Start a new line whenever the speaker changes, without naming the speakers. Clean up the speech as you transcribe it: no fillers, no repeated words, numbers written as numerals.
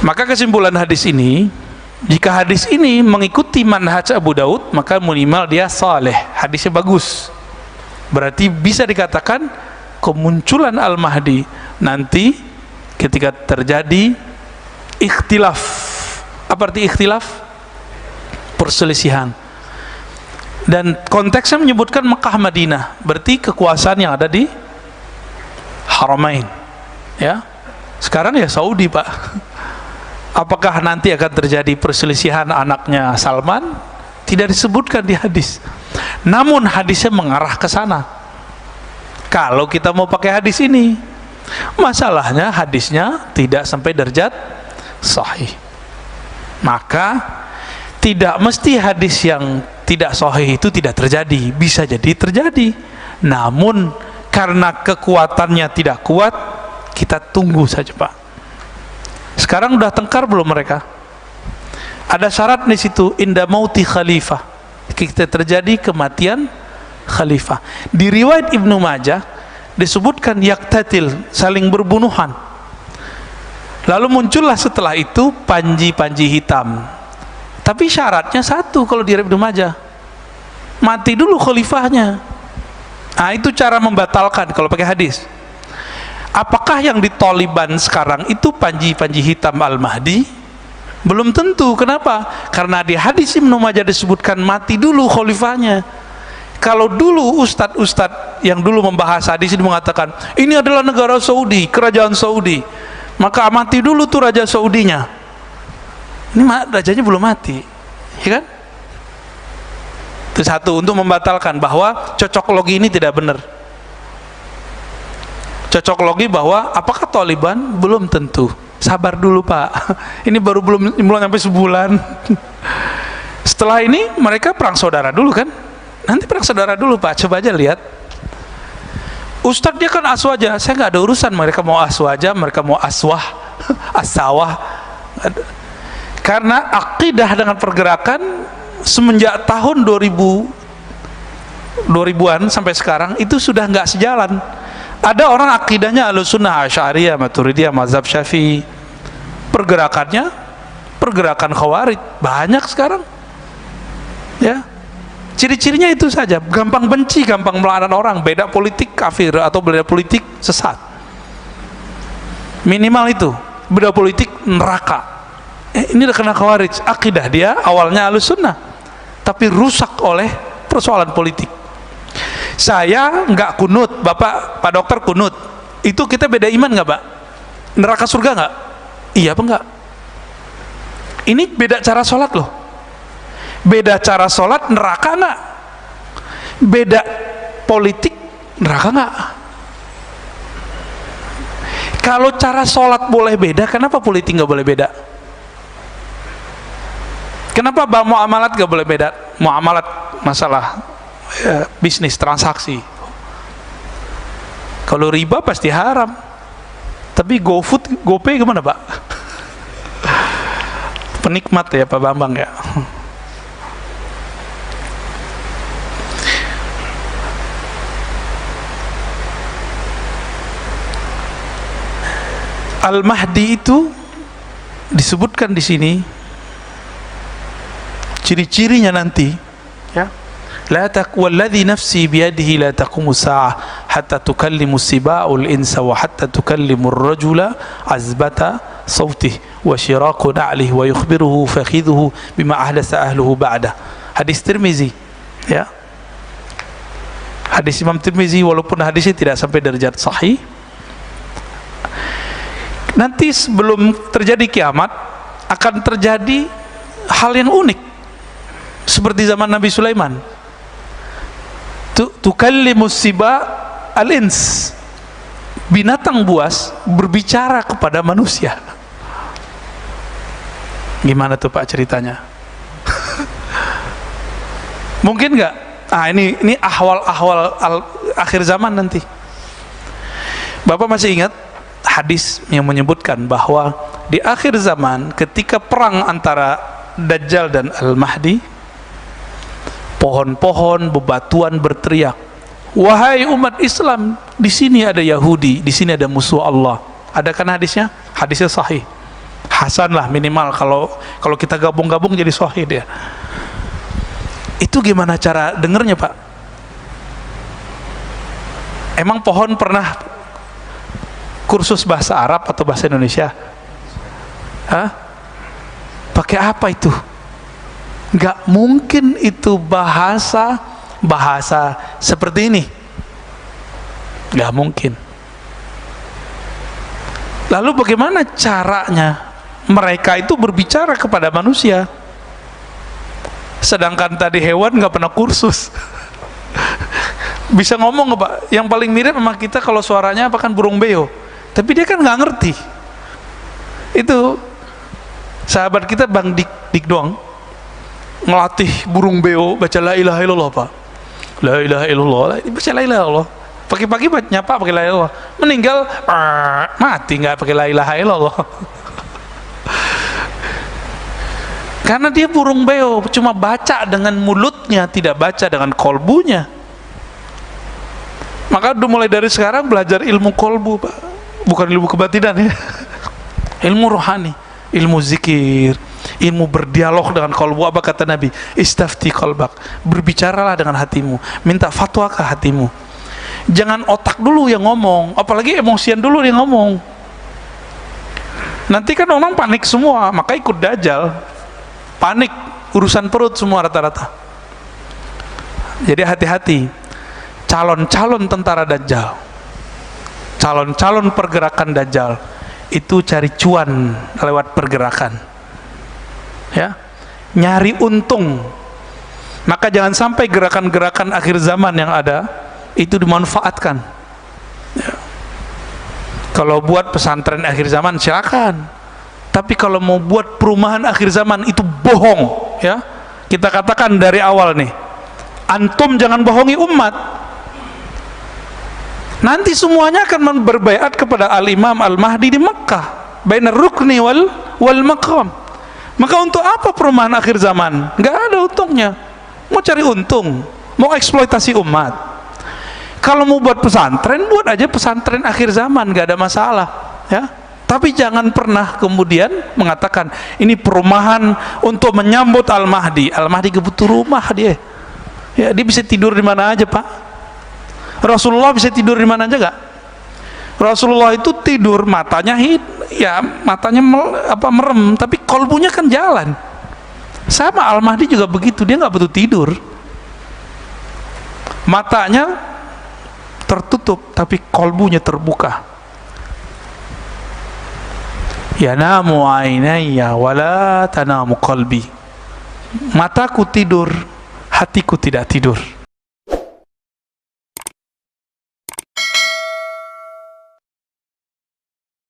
Maka kesimpulan hadis ini, jika hadis ini mengikuti manhaj Abu Daud, maka minimal dia saleh, hadisnya bagus. Berarti bisa dikatakan kemunculan Al-Mahdi nanti ketika terjadi ikhtilaf. Apa arti ikhtilaf? Perselisihan. Dan konteksnya menyebutkan Mekah Madinah, berarti kekuasaan yang ada di Haramain. Ya. Sekarang ya Saudi, Pak. Apakah nanti akan terjadi perselisihan anaknya Salman? Tidak disebutkan di hadis. Namun hadisnya mengarah ke sana. Kalau kita mau pakai hadis ini, masalahnya hadisnya tidak sampai derajat sahih. Maka tidak mesti hadis yang tidak sahih itu tidak terjadi, bisa jadi terjadi. Namun karena kekuatannya tidak kuat, kita tunggu saja, Pak. Sekarang udah tengkar belum mereka? Ada syarat di situ, inda mauti khalifah, kita terjadi kematian khalifah. Di riwayat Ibnu Majah disebutkan yaktatil, saling berbunuhan. Lalu muncullah setelah itu panji-panji hitam. Tapi syaratnya satu kalau di riwayat Ibnu Majah, mati dulu khalifahnya. Nah, itu cara membatalkan kalau pakai hadis. Apakah yang di Taliban sekarang itu panji-panji hitam Al-Mahdi? Belum tentu. Kenapa? Karena di hadis Ibnu Majah disebutkan mati dulu khalifahnya. Kalau dulu ustadz-ustadz yang dulu membahas hadis ini mengatakan ini adalah negara Saudi, kerajaan Saudi, maka mati dulu tuh raja Saudinya. Ini rajanya belum mati, ya kan? Itu satu, untuk membatalkan bahwa cocok logi ini tidak benar. Cocok logi bahwa apakah Taliban? Belum tentu. Sabar dulu, Pak. Ini belum sampai sebulan. Setelah ini mereka perang saudara dulu kan? Nanti perang saudara dulu, Pak. Coba aja lihat. Ustadznya kan aswaja. Saya nggak ada urusan mereka mau aswaja, mereka mau aswah, asawah. Karena akidah dengan pergerakan semenjak tahun 2000-an sampai sekarang itu sudah nggak sejalan. Ada orang akidahnya Ahlussunnah, Asy'ariyah, Maturidiyah, mazhab Syafi'i. Pergerakannya pergerakan Khawarij banyak sekarang. Ya. Ciri-cirinya itu saja, gampang benci, gampang melarang orang, beda politik kafir atau beda politik sesat. Minimal itu, beda politik neraka. Ini udah kena Khawarij. Akidah dia awalnya Ahlussunnah, tapi rusak oleh persoalan politik. Saya nggak kunut, Bapak, Pak Dokter kunut. Itu kita beda iman nggak, Pak? Neraka surga nggak? Iya apa nggak? Ini beda cara sholat loh. Beda cara sholat, neraka nggak? Beda politik, neraka nggak? Kalau cara sholat boleh beda, kenapa politik nggak boleh beda? Kenapa muamalat nggak boleh beda? Muamalat masalah bisnis, transaksi. Kalau riba pasti haram. Tapi GoFood, GoPay gimana, Pak? Penikmat ya Pak Bambang ya. Al-Mahdi itu disebutkan di sini ciri-cirinya nanti, ya. La walladhi nafsi biyadihi la taqumu sa'ah hatta tukallimu siba'ul insa wa hatta tukallimu ar-rajula azbata sawtih wa shiraku na'lihi wa yukhbiruhu fakhidhuhu bima ahdasa ahluhu ba'da. Hadis Tirmizi, ya. Hadis Imam Tirmizi, walaupun hadisnya tidak sampai derajat sahih. Nanti sebelum terjadi kiamat akan terjadi hal yang unik seperti zaman Nabi Sulaiman. Tukallimus siba al-ins, binatang buas berbicara kepada manusia. Gimana tuh Pak ceritanya? Mungkin nggak? Ah, ini ahwal akhir zaman nanti. Bapak masih ingat hadis yang menyebutkan bahwa di akhir zaman ketika perang antara Dajjal dan Al-Mahdi, pohon-pohon, bebatuan berteriak, wahai umat Islam, di sini ada Yahudi, di sini ada musuh Allah. Ada kan hadisnya? Hadisnya sahih, hasan lah minimal, kalau kita gabung-gabung jadi sahih dia. Itu gimana cara dengernya, Pak? Emang pohon pernah kursus bahasa Arab atau bahasa Indonesia? Hah? Pakai apa itu? Nggak mungkin itu bahasa seperti ini, nggak mungkin. Lalu bagaimana caranya mereka itu berbicara kepada manusia? Sedangkan tadi hewan nggak pernah kursus. Bisa ngomong nggak, Pak? Yang paling mirip sama kita kalau suaranya apa kan burung beo, tapi dia kan nggak ngerti. Itu sahabat kita Bang Dik doang ngelatih burung beo baca la ilaha illallah, Pak. La ilaha illallah, baca la ilaha illallah. Pagi-pagi nyapa pakai la ilaha illallah, meninggal mati nggak pakai la ilaha illallah. Karena dia burung beo, cuma baca dengan mulutnya, tidak baca dengan kolbunya. Maka udah mulai dari sekarang belajar ilmu kolbu, Pak. Bukan ilmu kebatinan ya. Ilmu rohani, ilmu zikir, ilmu berdialog dengan kolbu. Apa kata Nabi? Istafti kolbak, berbicaralah dengan hatimu, minta fatwa ke hatimu. Jangan otak dulu yang ngomong, apalagi emosian dulu yang ngomong. Nanti kan orang panik semua, maka ikut dajjal. Panik, urusan perut semua rata-rata. Jadi hati-hati. Calon-calon tentara dajjal, calon-calon pergerakan dajjal itu cari cuan lewat pergerakan, ya, nyari untung. Maka jangan sampai gerakan-gerakan akhir zaman yang ada itu dimanfaatkan, ya. Kalau buat pesantren akhir zaman silakan, tapi kalau mau buat perumahan akhir zaman itu bohong, ya. Kita katakan dari awal nih, antum jangan bohongi umat. Nanti semuanya akan berbaiat kepada Al-Imam Al-Mahdi di Mekah, baina rukni wal maqam. Maka untuk apa perumahan akhir zaman? Nggak ada untungnya. Mau cari untung, mau eksploitasi umat. Kalau mau buat pesantren, buat aja pesantren akhir zaman, nggak ada masalah, ya. Tapi jangan pernah kemudian mengatakan ini perumahan untuk menyambut Al-Mahdi. Al-Mahdi kebutuh rumah dia. Ya, dia bisa tidur di mana aja, Pak. Rasulullah bisa tidur di mana aja gak? Rasulullah itu tidur matanya merem, tapi kolbunya kan jalan. Sama Al-Mahdi juga begitu, dia nggak butuh tidur, matanya tertutup tapi kolbunya terbuka. Yanamu ainaya wala tanamu qalbi. Mataku tidur, hatiku tidak tidur.